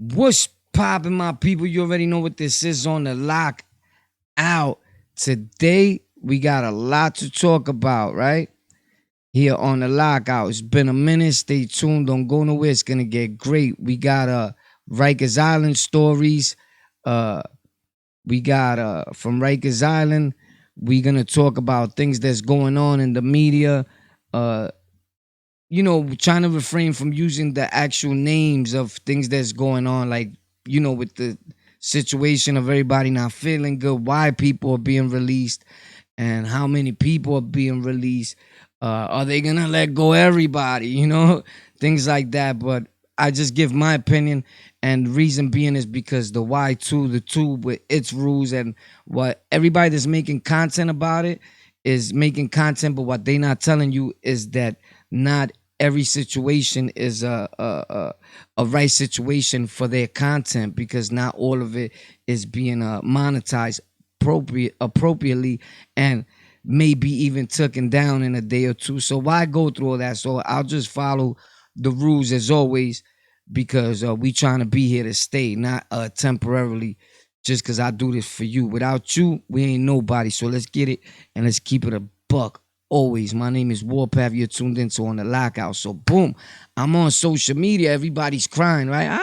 What's poppin', my people? You already know what this is on the lockout. Today, we got a lot to talk about, right? Here on the lockout. It's been a minute. Stay tuned. Don't go nowhere. It's gonna get great. We got Rikers Island stories. Uh we got from Rikers Island. We're gonna talk about things that's going on in the media. Uh trying to refrain from using the actual names of things that's going on, like, with the situation of everybody not feeling good, why people are being released, and how many people are being released. Are they gonna let go everybody? Things like that. But I just give my opinion, and the reason being is because the Y2, the tube with its rules, and what everybody that's making content about it is making content, but what they not telling you is that not every situation is a right situation for their content, because not all of it is being monetized appropriately, and maybe even taken down in a day or two. So why go through all that? So I'll just follow the rules as always, because we trying to be here to stay, not temporarily, just because I do this for you. Without you, we ain't nobody. So let's get it, and let's keep it a buck. Always, my name is Warpath. You're tuned into On the Lockout. So boom, I'm on social media. Everybody's crying, right?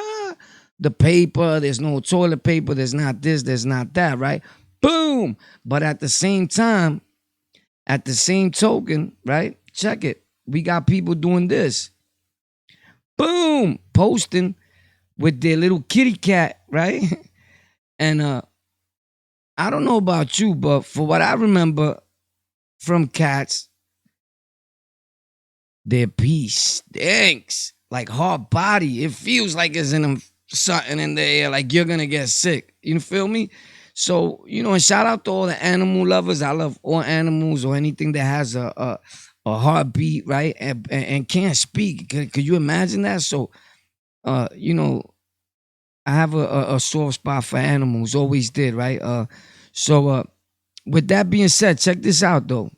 The paper, there's no toilet paper, there's not this, there's not that, right? Boom. But at the same time, at the same token, right? Check it. We got people doing this. Boom. Posting with their little kitty cat, right? And I don't know about you, but for what I remember from cats, their pee stinks. Like hard body. It feels like it's in them something in the air, like you're gonna get sick. You feel me? So, and shout out to all the animal lovers. I love all animals, or anything that has a heartbeat, right? And can't speak. Could you imagine that? So, I have a soft spot for animals. Always did, right? So with that being said, check this out though.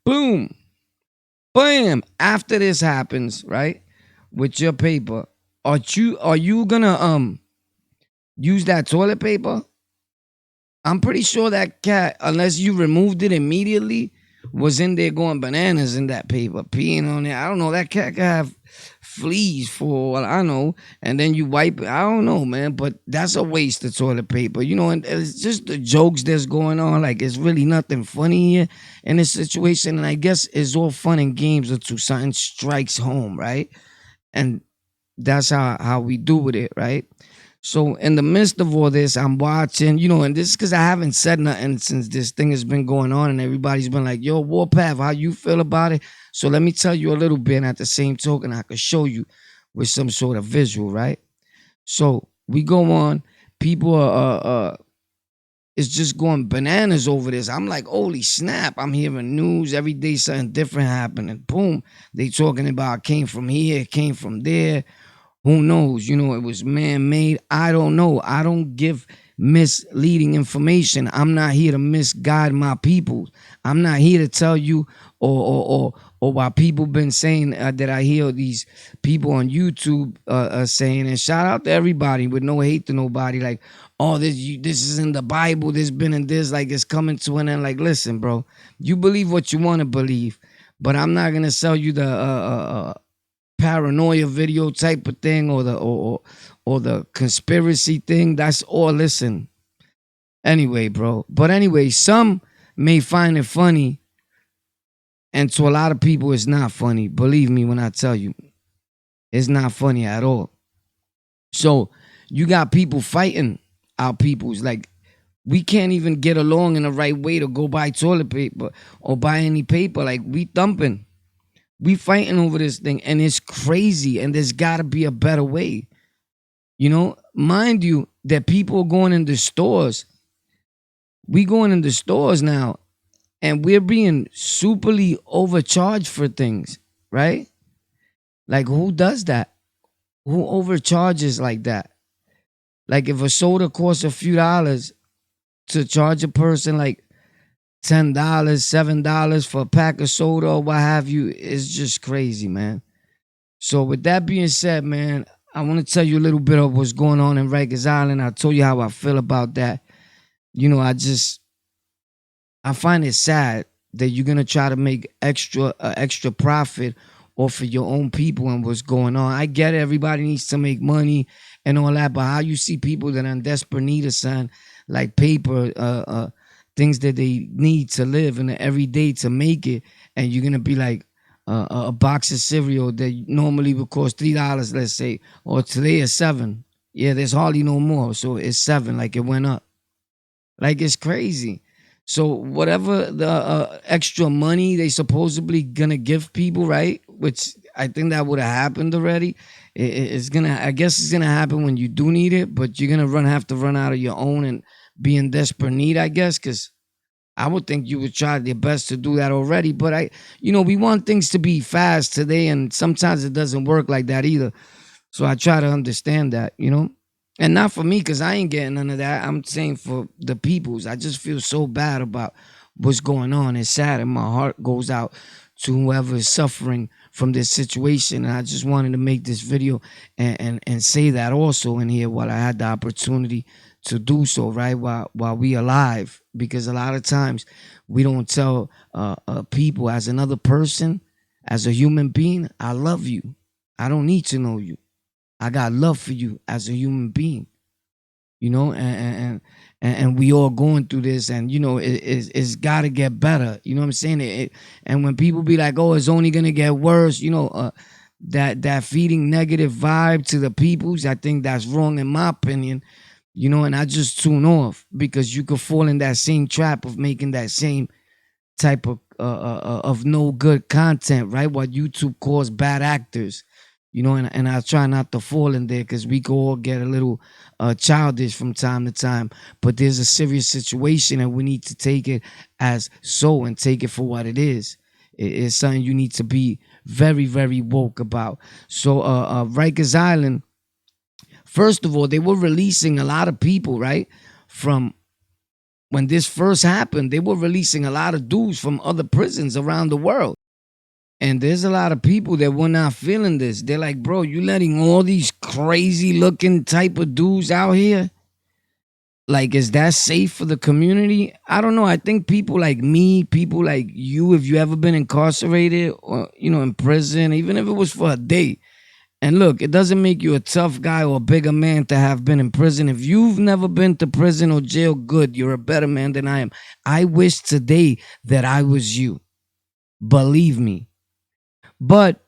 Boom. Bam. After this happens, right? With your paper, are you gonna use that toilet paper? I'm pretty sure that cat, unless you removed it immediately, was in there going bananas in that paper, peeing on it. I don't know. That cat could have fleas for what I know, and then you wipe it. I don't know, man, but that's a waste of toilet paper, and it's just the jokes that's going on. Like, it's really nothing funny here in this situation, and I guess it's all fun and games until something strikes home, right? And that's how we do with it, right? So in the midst of all this, I'm watching, and this is because I haven't said nothing since this thing has been going on, and everybody's been like, yo, Warpath, how you feel about it? So let me tell you a little bit, and at the same token, I could show you with some sort of visual, right? So we go on, people are it's just going bananas over this. I'm like, holy snap, I'm hearing news every day, something different happening. Boom, they talking about came from here, came from there. Who knows? It was man-made. I don't know. I don't give misleading information. I'm not here to misguide my people. I'm not here to tell you, or while people been saying that I hear these people on YouTube saying, and shout out to everybody with no hate to nobody, like, oh, this is in the Bible, this been in this, like it's coming to an end. Like, listen, bro, you believe what you want to believe, but I'm not gonna sell you the paranoia video type of thing, or the conspiracy thing. That's all. Listen, anyway, bro. But anyway, some may find it funny, and to a lot of people, it's not funny. Believe me when I tell you, it's not funny at all. So you got people fighting our peoples. Like, we can't even get along in the right way to go buy toilet paper or buy any paper. Like, we thumping. We fighting over this thing, and it's crazy, and there's got to be a better way. Mind you, that people are going in the stores. We going in the stores now, and we're being superly overcharged for things, right? Like, who does that? Who overcharges like that? Like, if a soda costs a few dollars, to charge a person like $10, $7 for a pack of soda or what have you, is just crazy, man. So with that being said, man, I want to tell you a little bit of what's going on in Rikers Island. I told you how I feel about that. I find it sad that you're gonna try to make extra profit off of your own people and what's going on. I get it, everybody needs to make money and all that, but how you see people that are in desperate need of something like paper, things that they need to live and every day to make it, and you're gonna be like a box of cereal that normally would cost $3, let's say, or today is $7. Yeah, there's hardly no more, so it's $7, like it went up. Like it's crazy. So whatever the extra money they supposedly gonna give people, right? Which I think that would have happened already. It's gonna. I guess it's gonna happen when you do need it, but you're gonna have to run out of your own and be in desperate need, I guess, because I would think you would try your best to do that already. But we want things to be fast today, and sometimes it doesn't work like that either. So I try to understand that. And not for me, because I ain't getting none of that. I'm saying for the peoples. I just feel so bad about what's going on. It's sad, and my heart goes out to whoever is suffering from this situation. And I just wanted to make this video and say that also in here while I had the opportunity to do so, right? While we alive. Because a lot of times we don't tell people as another person, as a human being, I love you. I don't need to know you. I got love for you as a human being, and we all going through this, and it's got to get better. You know what I'm saying? And when people be like, "Oh, it's only gonna get worse," that feeding negative vibe to the peoples, I think that's wrong in my opinion. And I just tune off because you could fall in that same trap of making that same type of no good content, right? What YouTube calls bad actors. And I try not to fall in there because we could all get a little childish from time to time. But there's a serious situation and we need to take it as so and take it for what it is. It's something you need to be very, very woke about. So Rikers Island, first of all, they were releasing a lot of people, right? From when this first happened, they were releasing a lot of dudes from other prisons around the world. And there's a lot of people that were not feeling this. They're like, bro, you letting all these crazy looking type of dudes out here? Like, is that safe for the community? I don't know. I think people like me, people like you, if you ever been incarcerated or, in prison, even if it was for a day. And look, it doesn't make you a tough guy or a bigger man to have been in prison. If you've never been to prison or jail, good, you're a better man than I am. I wish today that I was you. Believe me. But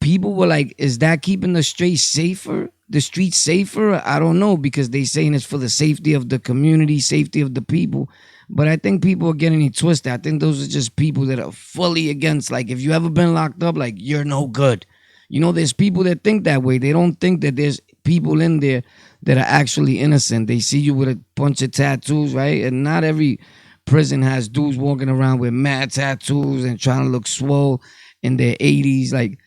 people were like, is that keeping the streets safer? The streets safer? I don't know, because they saying it's for the safety of the community, safety of the people. But I think people are getting it twisted. I think those are just people that are fully against. Like, if you ever been locked up, like, you're no good. There's people that think that way. They don't think that there's people in there that are actually innocent. They see you with a bunch of tattoos, right? And not every prison has dudes walking around with mad tattoos and trying to look swole in their 80s. Like,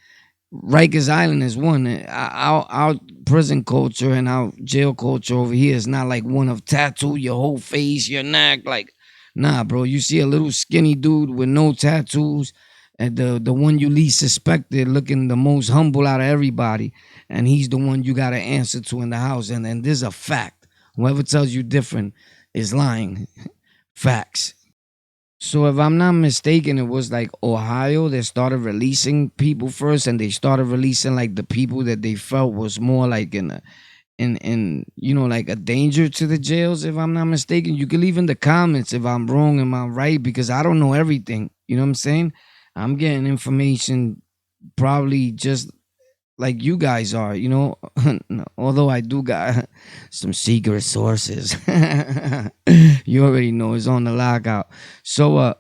Rikers Island is one. Our prison culture and our jail culture over here is not like one of tattoo your whole face, your neck. Like, nah, bro. You see a little skinny dude with no tattoos, and the one you least suspected, looking the most humble out of everybody, and he's the one you got to answer to in the house. And there's a fact. Whoever tells you different is lying. Facts. So if I'm not mistaken, it was like Ohio that started releasing people first, and they started releasing like the people that they felt was more like like a danger to the jails. If I'm not mistaken, you can leave in the comments if I'm wrong, am I right? Because I don't know everything. You know what I'm saying? I'm getting information probably just like you guys are, although I do got some secret sources. You already know it's on the lockout. So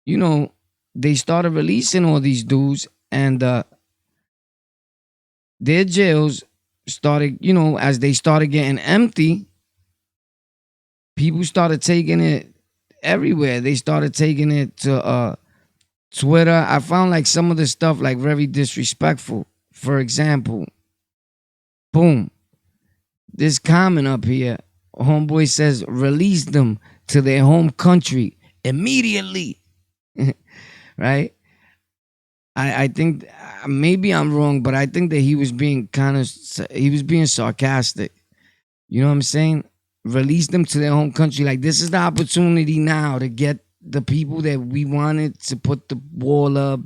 they started releasing all these dudes, and their jails started, as they started getting empty, people started taking it everywhere. They started taking it to Twitter. I found like some of the stuff like very disrespectful. For example, boom, this comment up here, homeboy says, release them to their home country immediately. Right? I think maybe I'm wrong, but I think that he was being he was being sarcastic. You know what I'm saying? Release them to their home country. Like, this is the opportunity now to get the people that we wanted to put the wall up,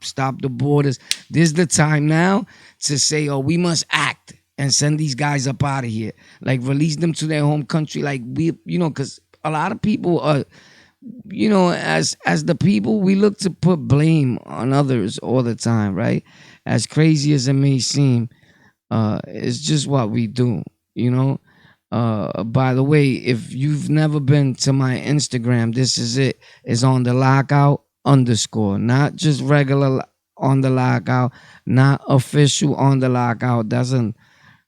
stop the borders. This is the time now to say, oh, we must act and send these guys up out of here. Like, release them to their home country. Like, because a lot of people are, as the people, we look to put blame on others all the time, right? As crazy as it may seem, it's just what we do, you know. By the way, if you've never been to my Instagram, this is it. It's on the lockout underscore, not just regular on the lockout, not official on the lockout. That's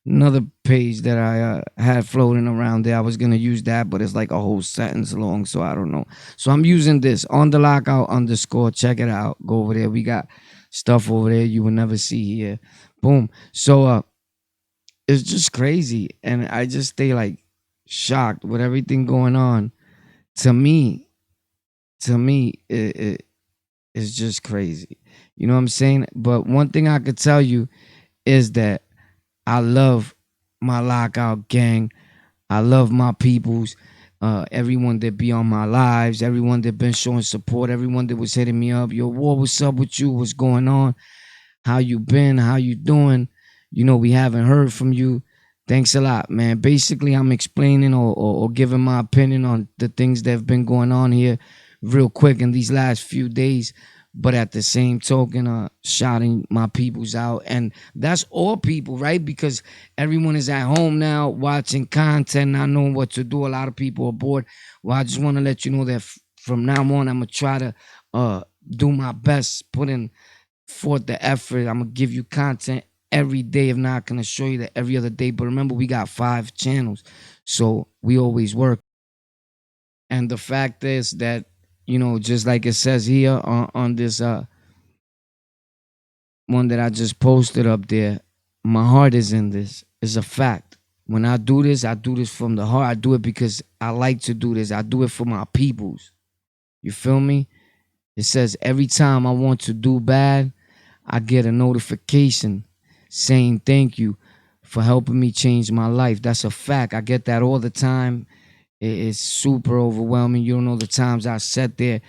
another page that I had floating around there. I was gonna use that, but it's like a whole sentence long, so I don't know. So I'm using this on the lockout underscore. Check it out. Go over there. We got stuff over there you will never see here. Boom. So it's just crazy, and I just stay like shocked with everything going on. To me, it's just crazy. You know what I'm saying? But one thing I could tell you is that I love my lockout gang. I love my peoples. Everyone that be on my lives, everyone that been showing support, everyone that was hitting me up. Yo, War, what's up with you? What's going on? How you been? How you doing? We haven't heard from you. Thanks a lot, man. Basically, I'm explaining or giving my opinion on the things that have been going on here real quick in these last few days. But at the same token, shouting my peoples out. And that's all people, right? Because everyone is at home now watching content, not knowing what to do. A lot of people are bored. Well, I just want to let you know that from now on, I'm going to try to do my best, put in forth the effort. I'm gonna give you content every day. If not, gonna show you that every other day. But remember, we got 5 channels, so we always work. And the fact is that just like it says here on this one that I just posted up there, my heart is in this. It's a fact. When I do this from the heart. I do it because I like to do this. I do it for my peoples. You feel me? It says every time I want to do bad, I get a notification saying thank you for helping me change my life. That's a fact. I get that all the time. It's super overwhelming. You don't know the times I sat there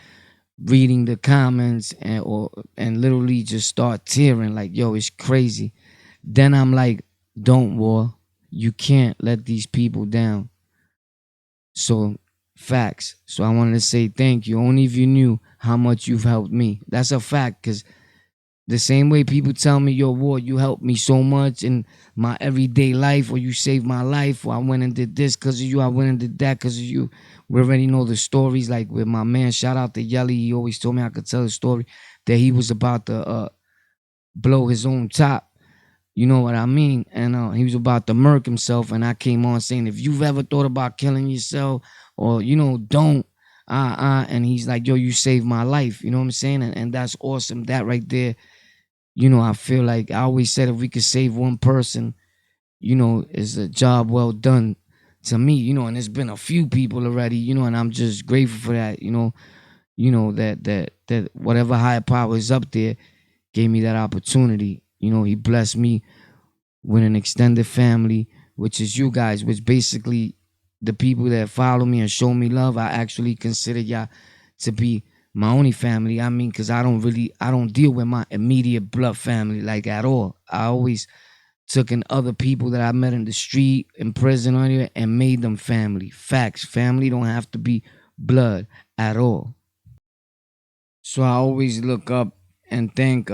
reading the comments and literally just start tearing like, yo, it's crazy. Then I'm like, don't, War. You can't let these people down. So facts. So I wanted to say thank you. Only if you knew how much you've helped me. That's a fact, because the same way people tell me, yo, War, you helped me so much in my everyday life, or you saved my life, or I went and did this because of you, I went and did that because of you. We already know the stories, like with my man, shout out to Yelly. He always told me I could tell the story that he was about to blow his own top. You know what I mean? And he was about to murk himself, and I came on saying, if you've ever thought about killing yourself, or, don't, and he's like, yo, you saved my life. You know what I'm saying? And that's awesome. That right there, I feel like I always said if we could save one person, it's a job well done to me, and there's been a few people already, and I'm just grateful for that, that whatever higher power is up there gave me that opportunity. He blessed me with an extended family, which is you guys, which basically the people that follow me and show me love, I actually consider y'all to be my only family. I mean, because I don't deal with my immediate blood family like at all. I always took in other people that I met in the street, in prison, or anywhere, and made them family. Facts. Family don't have to be blood at all. So I always look up and thank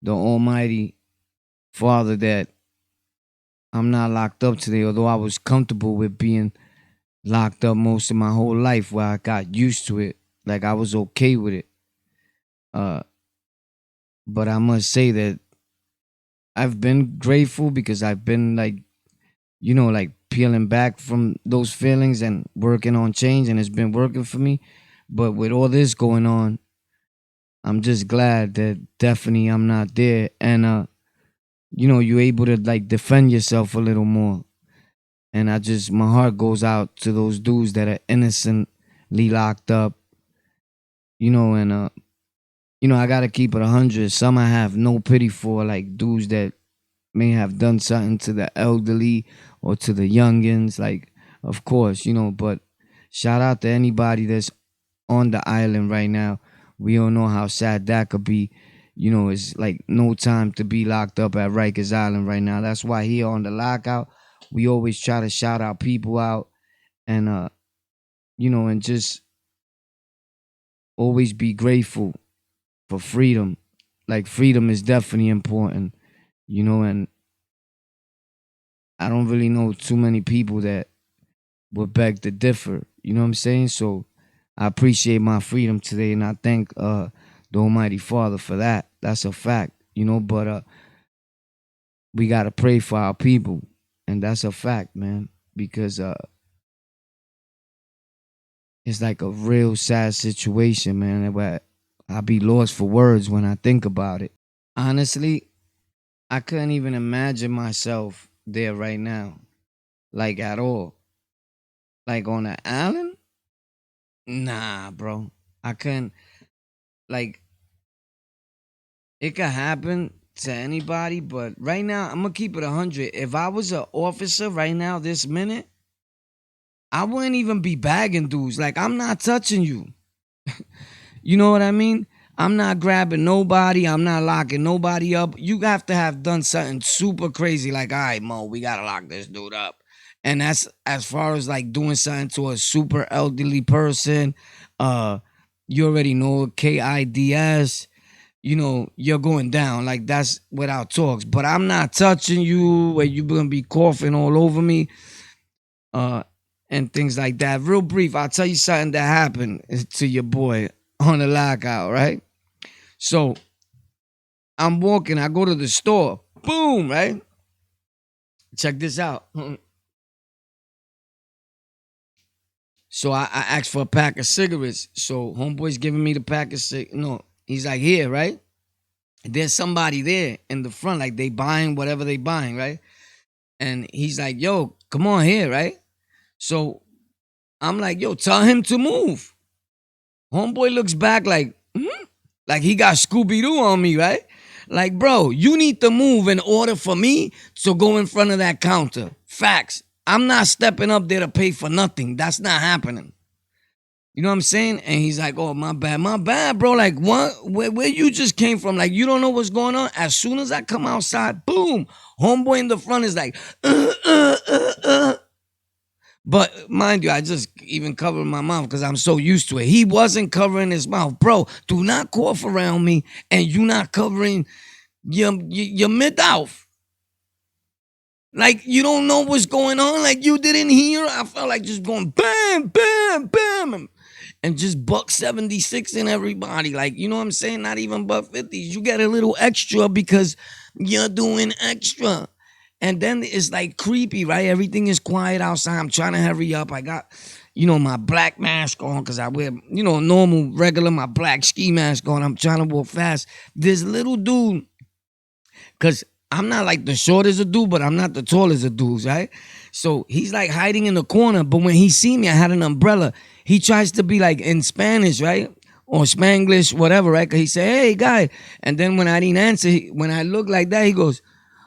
the Almighty Father that I'm not locked up today, although I was comfortable with being locked up most of my whole life, where I got used to it. Like, I was okay with it. Uh, but I must say that I've been grateful because I've been like, like peeling back from those feelings and working on change, and it's been working for me. But with all this going on, I'm just glad that definitely I'm not there. And you're able to like defend yourself a little more. And my heart goes out to those dudes that are innocently locked up, and I gotta keep it 100. Some I have no pity for, like dudes that may have done something to the elderly or to the youngins. Like, of course, but shout out to anybody that's on the island right now. We don't know how sad that could be. It's like no time to be locked up at Rikers Island right now. That's why here on the lockout, we always try to shout our people out and and just always be grateful for freedom. Like freedom is definitely important, and I don't really know too many people that would beg to differ. You know what I'm saying? So I appreciate my freedom today and I thank the Almighty Father for that. That's a fact, but we gotta pray for our people. And that's a fact, man. Because it's like a real sad situation, man. But I be lost for words when I think about it. Honestly, I couldn't even imagine myself there right now. Like at all. Like on an island? Nah, bro. I couldn't like it could happen to anybody, but right now I'm gonna keep it 100. If I was an officer right now, this minute, I wouldn't even be bagging dudes. Like I'm not touching you. You know what I mean? I'm not grabbing nobody. I'm not locking nobody up. You have to have done something super crazy. Like, all right, Mo, we gotta lock this dude up. And that's as far as like doing something to a super elderly person. Uh, you already know KIDS. You're going down. Like that's without talks. But I'm not touching you where you're gonna be coughing all over me. Uh and things like that. Real brief, I'll tell you something that happened to your boy on the lockout, right? So I'm walking, I go to the store. Boom, right? Check this out. So I asked for a pack of cigarettes. So homeboy's giving me the pack of cigarettes. No, he's like, here, right? There's somebody there in the front, like they buying whatever they buying, right? And he's like, yo, come on here, right? So I'm like, yo, tell him to move. Homeboy looks back like he got Scooby Doo on me, right? Like, bro, you need to move in order for me to go in front of that counter. Facts. I'm not stepping up there to pay for nothing. That's not happening. You know what I'm saying? And he's like, oh, my bad, bro. Like, what? Where you just came from? Like, you don't know what's going on? As soon as I come outside, boom, homeboy in the front is like, But mind you, I just even covered my mouth because I'm so used to it. He wasn't covering his mouth. Bro, do not cough around me and you not covering your mid-mouth. Like you don't know what's going on. Like you didn't hear. I felt like just going bam, bam, bam. And just buck 76 in everybody. Like, you know what I'm saying? Not even buck 50s. You get a little extra because you're doing extra. And then it's like creepy, right? Everything is quiet outside. I'm trying to hurry up. I got, my black mask on because I wear, normal, regular, my black ski mask on. I'm trying to walk fast. This little dude, because I'm not like the shortest of dude, but I'm not the tallest of dudes, right? So he's like hiding in the corner. But when he see me, I had an umbrella. He tries to be like in Spanish, right? Or Spanglish, whatever, right? Cause he said, hey, guy. And then when I didn't answer, when I look like that, he goes,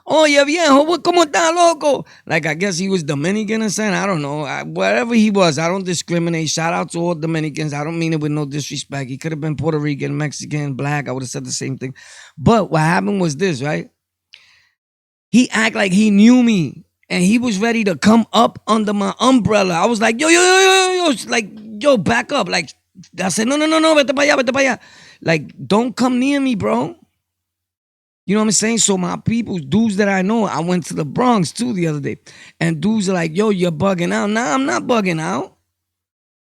oye viejo, ¿cómo está, loco? Like, I guess he was Dominican or something. I don't know. Whatever he was, I don't discriminate. Shout out to all Dominicans. I don't mean it with no disrespect. He could have been Puerto Rican, Mexican, black. I would have said the same thing. But what happened was this, right? He act like he knew me. And he was ready to come up under my umbrella. I was like, yo, yo, yo, yo, yo. Like, yo, back up. Like, I said, no, vete para allá, vete para allá. Like, don't come near me, bro. You know what I'm saying? So my people, dudes that I know, I went to the Bronx too the other day. And dudes are like, yo, you're bugging out. Nah, I'm not bugging out.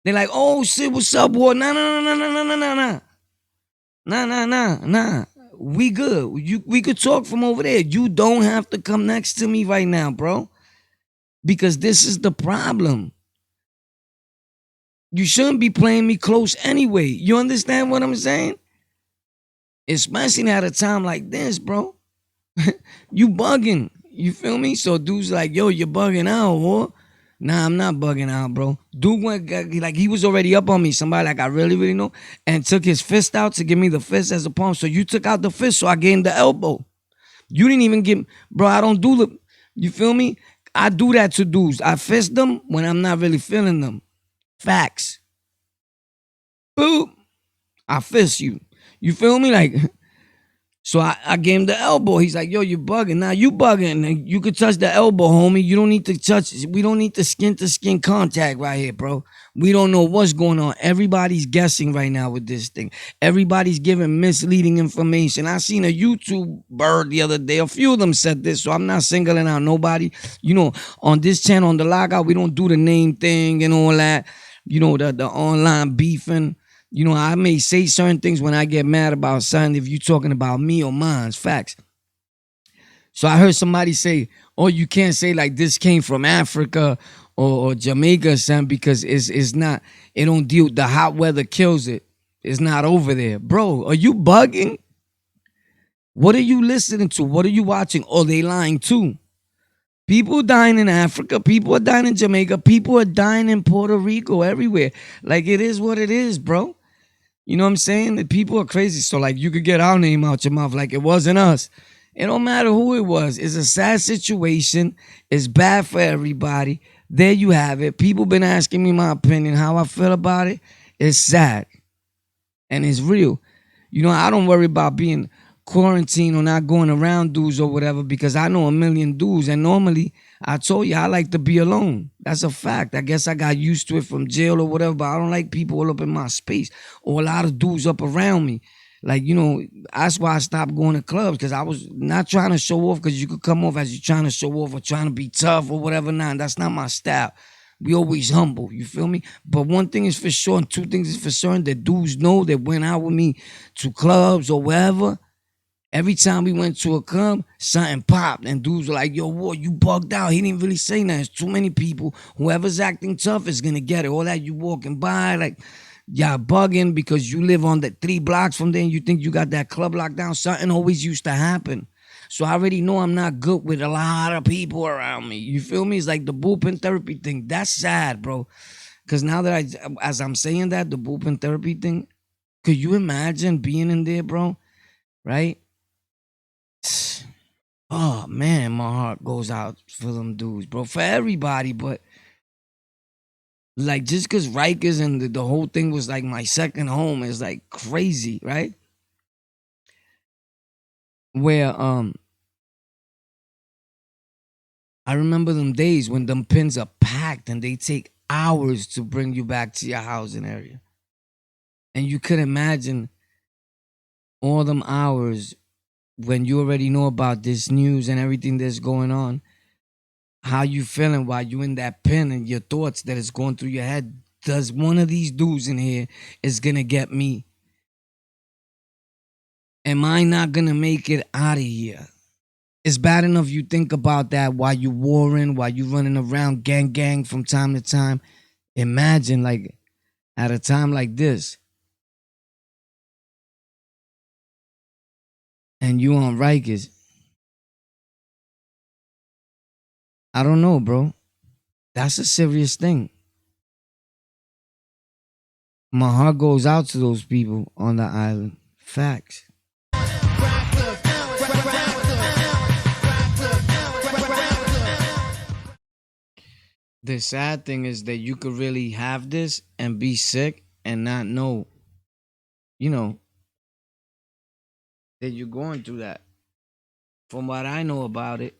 They're like, oh shit, what's up, boy? Nah, nah, nah, nah, nah, nah, nah, nah. Nah. We good. We could talk from over there. You don't have to come next to me right now, bro. Because this is the problem. You shouldn't be playing me close anyway. You understand what I'm saying? Especially at a time like this, bro. You bugging. You feel me? So dudes like, yo, you're bugging out, boy. Nah, I'm not bugging out, bro. Dude went like he was already up on me. Somebody like I really, really know, and took his fist out to give me the fist as a palm. So you took out the fist, so I gave him the elbow. You didn't even give, bro. I don't do the. You feel me? I do that to dudes. I fist them when I'm not really feeling them. Facts. Boop. I fist you. You feel me? Like, so I gave him the elbow. He's like, yo, you bugging. Now you bugging. You could touch the elbow, homie. You don't need to touch. We don't need the skin to skin contact right here, bro. We don't know what's going on. Everybody's guessing right now with this thing. Everybody's giving misleading information. I seen a YouTuber the other day. A few of them said this, so I'm not singling out nobody. You know, on this channel, on the Lockout, we don't do the name thing and all that. You know, the online beefing. You know, I may say certain things when I get mad about something if you're talking about me or mine. Facts. So I heard somebody say, oh, you can't say like this came from Africa or Jamaica or something because it's not, it don't deal, the hot weather kills it. It's not over there. Bro, are you bugging? What are you listening to? What are you watching? Oh, they lying too. People dying in Africa. People are dying in Jamaica. People are dying in Puerto Rico, everywhere. Like it is what it is, bro. You know what I'm saying? The people are crazy. So like you could get our name out your mouth like it wasn't us. It don't matter who it was. It's a sad situation. It's bad for everybody. There you have it. People been asking me my opinion, how I feel about it. It's sad. And it's real. You know, I don't worry about being quarantined or not going around dudes or whatever because I know a million dudes. And normally, I told you, I like to be alone. That's a fact. I guess I got used to it from jail or whatever, but I don't like people all up in my space or a lot of dudes up around me. Like, you know, that's why I stopped going to clubs because I was not trying to show off because you could come off as you're trying to show off or trying to be tough or whatever. Nah, that's not my style. We always humble, you feel me? But one thing is for sure, and two things is for certain that dudes know that went out with me to clubs or wherever. Every time we went to a club, something popped, and dudes were like, yo, what, you bugged out. He didn't really say nothing. It's too many people. Whoever's acting tough is gonna get it. All that you walking by, like, y'all bugging because you live on the 3 blocks from there and you think you got that club locked down. Something always used to happen. So I already know I'm not good with a lot of people around me. You feel me? It's like the booping therapy thing. That's sad, bro. Because now that as I'm saying that, the booping therapy thing, could you imagine being in there, bro? Right? Oh man, my heart goes out for them dudes, bro. For everybody, but like just because Rikers and the whole thing was like my second home is like crazy, right? Where I remember them days when them pins are packed and they take hours to bring you back to your housing area. And you could imagine all them hours when you already know about this news and everything that's going on. How you feeling while you in that pen and your thoughts that is going through your head. Does one of these dudes in here is gonna get me? Am I not gonna make it out of here? It's bad enough you think about that while you warring, while you running around gang from time to time. Imagine like at a time like this and you on Rikers. I don't know, bro. That's a serious thing. My heart goes out to those people on the island. Facts. The sad thing is that you could really have this and be sick and not know, you know, that you're going through that. From what I know about it,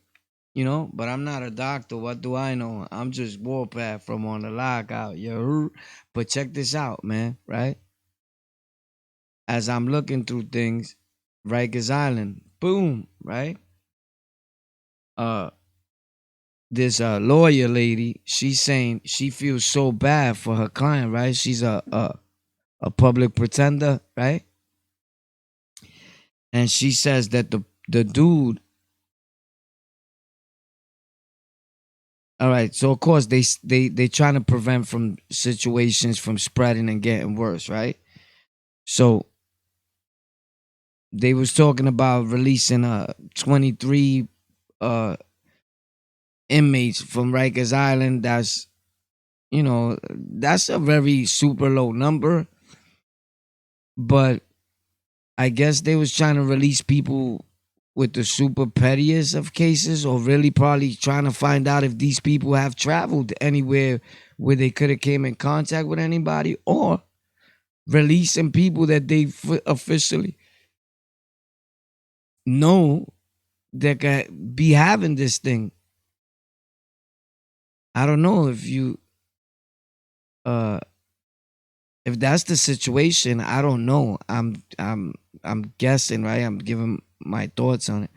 you know, but I'm not a doctor. What do I know? I'm just Warpath from on the Lockout. But check this out, man, right? As I'm looking through things, Rikers Island, boom, right? Uh, this lawyer lady, she's saying she feels so bad for her client, right? She's a public pretender, right? And she says that the dude. All right, so of course they trying to prevent from situations from spreading and getting worse, right? So they was talking about releasing 23 uh inmates from Rikers Island that's That's a very super low number. But I guess they was trying to release people with the super pettiest of cases, or really probably trying to find out if these people have traveled anywhere where they could have came in contact with anybody, or releasing people that they officially know that could be having this thing. I don't know uh if that's the situation. I don't know. I'm guessing, right? I'm giving my thoughts on it.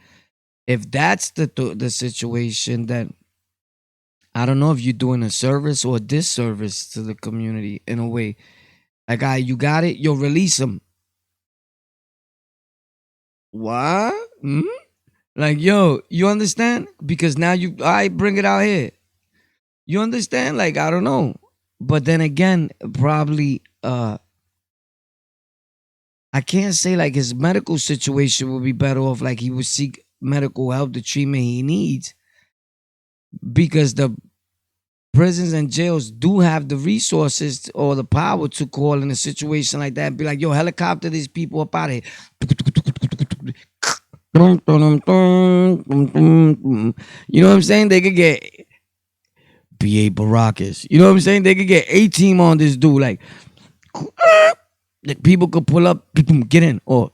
If that's the situation, then I don't know if you're doing a service or a disservice to the community in a way. Like, you got it, you'll release them. What? Hmm? Like, yo, you understand? Because now I bring it out here. You understand? Like, I don't know. But then again, probably, I can't say like his medical situation would be better off. Like, he would seek medical help, the treatment he needs, because the prisons and jails do have the resources or the power to call in a situation like that and be like, yo, helicopter these people up out of here. You know what I'm saying? They could get B.A. Baracus. You know what I'm saying? They could get A team on this dude. Like, people could pull up, get in, or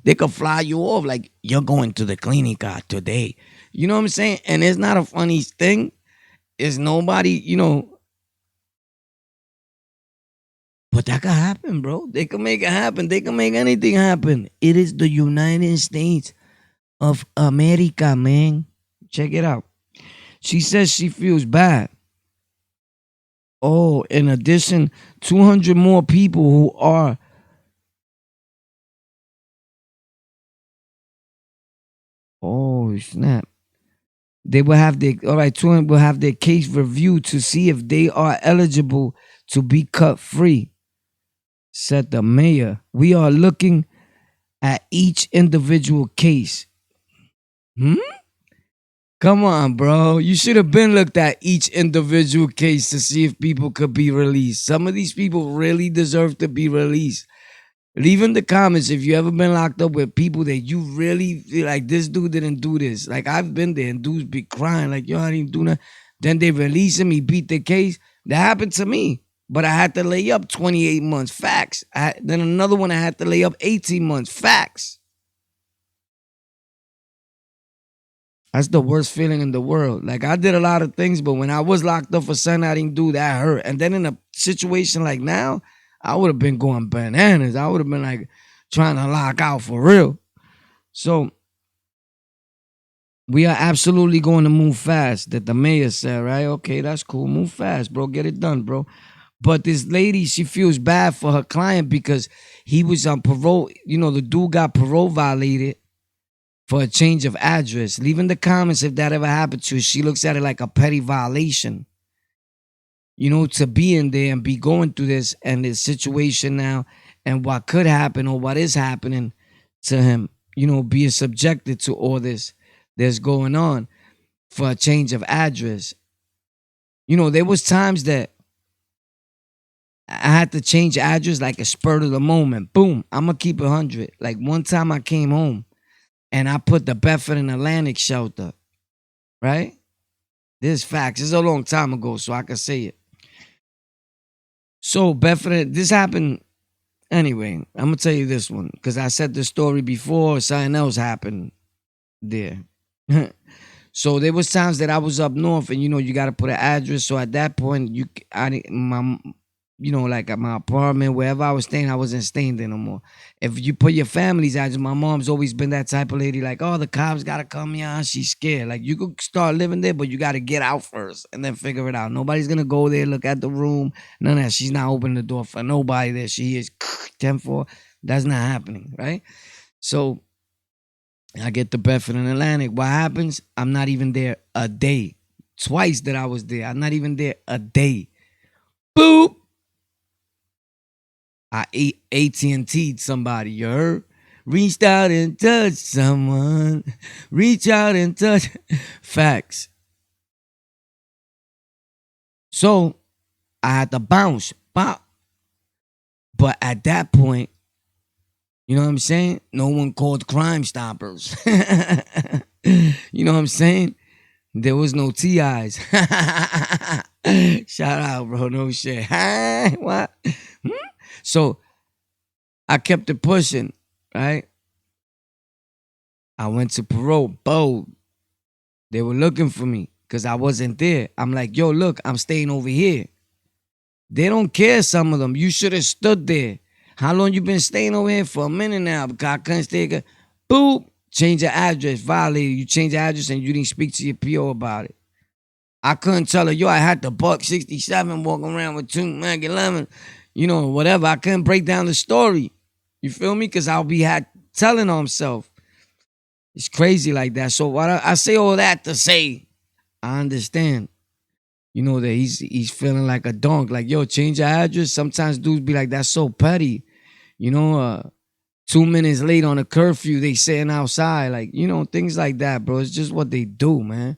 they could fly you off. Like, you're going to the clinica today. You know what I'm saying? And it's not a funny thing. It's nobody, but that could happen, bro. They can make it happen. They can make anything happen. It is the United States of America, man. Check it out. She says she feels bad. Oh, in addition, 200 more people who are. Oh, snap. They will have their, all right, 200 will have their case reviewed to see if they are eligible to be cut free, said the mayor. We are looking at each individual case. Hmm? Come on, bro. You should have been looked at each individual case to see if people could be released. Some of these people really deserve to be released. Leave in the comments if you ever been locked up with people that you really feel like, this dude didn't do this. Like, I've been there and dudes be crying like, yo, I didn't do nothing. Then they release him, he beat the case. That happened to me. But I had to lay up 28 months. Facts. Then another one I had to lay up 18 months. Facts. That's the worst feeling in the world. Like, I did a lot of things, but when I was locked up for something I didn't do, that hurt. And then in a situation like now, I would have been going bananas. I would have been like trying to lock out for real. So we are absolutely going to move fast, that the mayor said, right? Okay, that's cool. Move fast, bro. Get it done, bro. But this lady, she feels bad for her client because he was on parole. The dude got parole violated for a change of address. Leave in the comments if that ever happened to her. She looks at it like a petty violation. To be in there and be going through this and this situation now, and what could happen or what is happening to him, being subjected to all this that's going on for a change of address. There was times that I had to change address like a spur of the moment. Boom, I'm going to keep it 100. Like, one time I came home and I put the Bedford and Atlantic shelter, right? This facts. It's a long time ago, so I can say it. So Bedford, this happened anyway. I'm gonna tell you this one because I said the story before. Something else happened there. So there was times that I was up north, and you got to put an address. So at that point, like at my apartment, wherever I was staying, I wasn't staying there no more. If you put your family's address, my mom's always been that type of lady, like, oh, the cops gotta come here. She's scared. Like, you could start living there, but you gotta get out first and then figure it out. Nobody's gonna go there, look at the room. None of that. She's not opening the door for nobody there. She is 10-4. That's not happening, right? So I get to Bedford and Atlantic. What happens? I'm not even there a day. Twice that I was there. I'm not even there a day. Boop. I ate AT&T'd somebody, you heard? Reached out and touched someone. Reach out and touch. Facts. So I had to bounce. Bop. But at that point, you know what I'm saying? No one called Crime Stoppers. You know what I'm saying? There was no TIs. Shout out, bro. No shit. What? So I kept it pushing, right? I went to parole. Bold. They were looking for me because I wasn't there. I'm like, yo, look, I'm staying over here. They don't care, some of them. You should have stood there. How long you been staying over here? For a minute now. Because I couldn't stay. Boop. Change your address. Violated. You changed your address and you didn't speak to your PO about it. I couldn't tell her, yo, I had the buck 67 walking around with 2 Mag 11, you know, whatever. I couldn't break down the story. You feel me? Because I'll be telling on himself. It's crazy like that. So what I say all that to say, I understand. You know that he's feeling like a donk. Like, yo, change your address. Sometimes dudes be like, that's so petty. You know, 2 minutes late on a curfew, they sitting outside. Like, you know, things like that, bro. It's just what they do, man.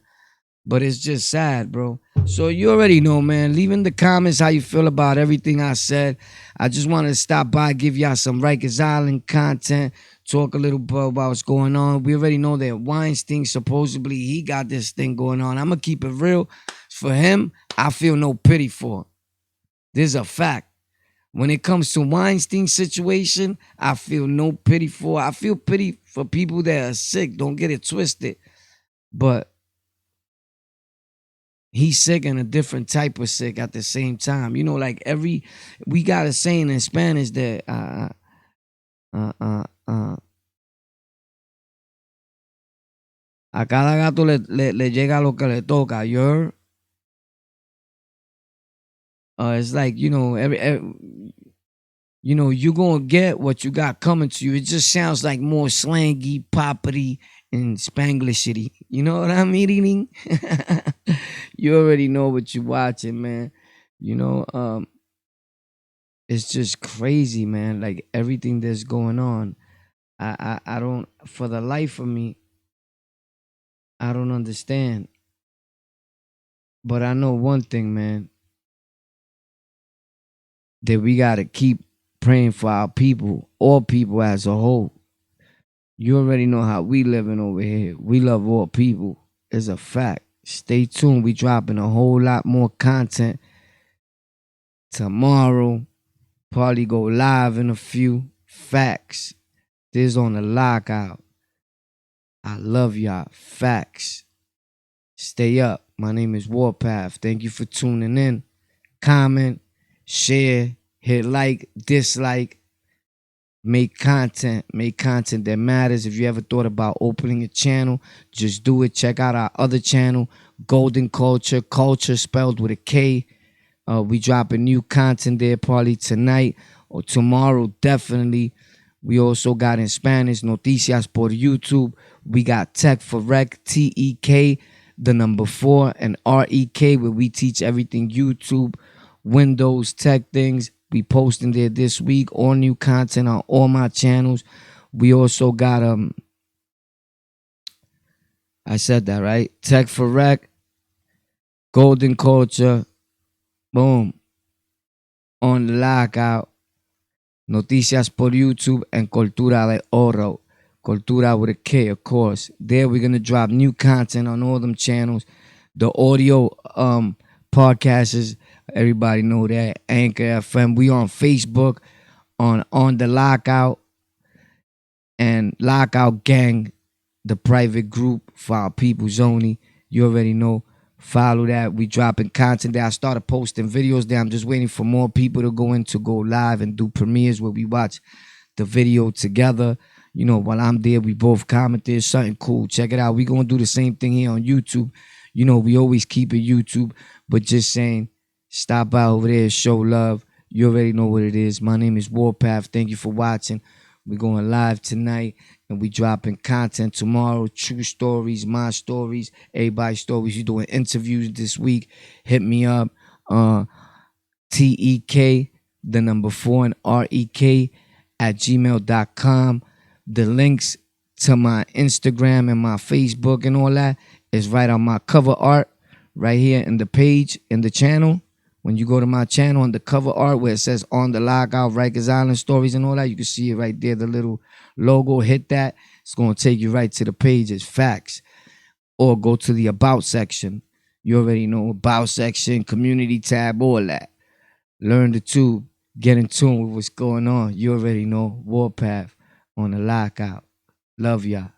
But it's just sad, bro. So you already know, man. Leave in the comments how you feel about everything I said. I just wanted to stop by, give y'all some Rikers Island content, talk a little bit about what's going on. We already know that Weinstein, supposedly, he got this thing going on. I'm going to keep it real. For him, I feel no pity for. This is a fact. When it comes to Weinstein's situation, I feel no pity for. I feel pity for people that are sick. Don't get it twisted. But he's sick and a different type of sick at the same time. You know, like we got a saying in Spanish that a cada gato le llega lo que le toca. It's like, you know, you know, you're gonna get what you got coming to you. It just sounds like more slangy, poppity, and Spanglishity. You know what I'm eating? You already know what you're watching, man. You know, it's just crazy, man. Like everything that's going on. I don't, for the life of me, I don't understand. But I know one thing, man, that we gotta keep praying for our people, all people as a whole. You already know how we living over here. We love all people. It's a fact. Stay tuned. We dropping a whole lot more content tomorrow. Probably go live in a few. Facts. This on the lockout. I love y'all. Facts. Stay up. My name is Warpath. Thank you for tuning in. Comment, share, hit like, dislike. Make content that matters. If you ever thought about opening a channel, just do it. Check out our other channel, Golden Culture spelled with a K. We dropping new content there probably tonight or tomorrow, definitely. We also got in Spanish, Noticias por YouTube. We got Tech for Rec, TEK, the number 4, and REK, where we teach everything YouTube, Windows, tech things. We posting there this week, all new content on all my channels. We also got I said that right. Tech for Rec, Golden Culture, boom. On the lockout, Noticias por YouTube, and Cultura de Oro. Cultura with a K, of course. There we're gonna drop new content on all them channels. The audio podcasts, everybody know that. Anchor FM. We on Facebook, on the Lockout and Lockout Gang, the private group for our peoples only. You already know. Follow that. We dropping content there. I started posting videos there. I'm just waiting for more people to go live and do premieres where we watch the video together. You know, while I'm there, we both comment there. Something cool. Check it out. We gonna do the same thing here on YouTube. You know, we always keep it YouTube, but just saying, stop by over there, show love. You already know what it is. My name is Warpath. Thank you for watching. We're going live tonight, and we dropping content tomorrow. True stories, my stories, everybody's stories. You're doing interviews this week. Hit me up. TEK, the number 4, and REK at gmail.com. The links to my Instagram and my Facebook and all that is right on my cover art right here in the page in the channel. When you go to my channel on the cover art where it says On the Lockout, Rikers Island stories and all that, you can see it right there, the little logo. Hit that. It's going to take you right to the page. It's facts. Or go to the About section. You already know, About section, community tab, all that. Learn the tube. Get in tune with what's going on. You already know, Warpath on the Lockout. Love y'all.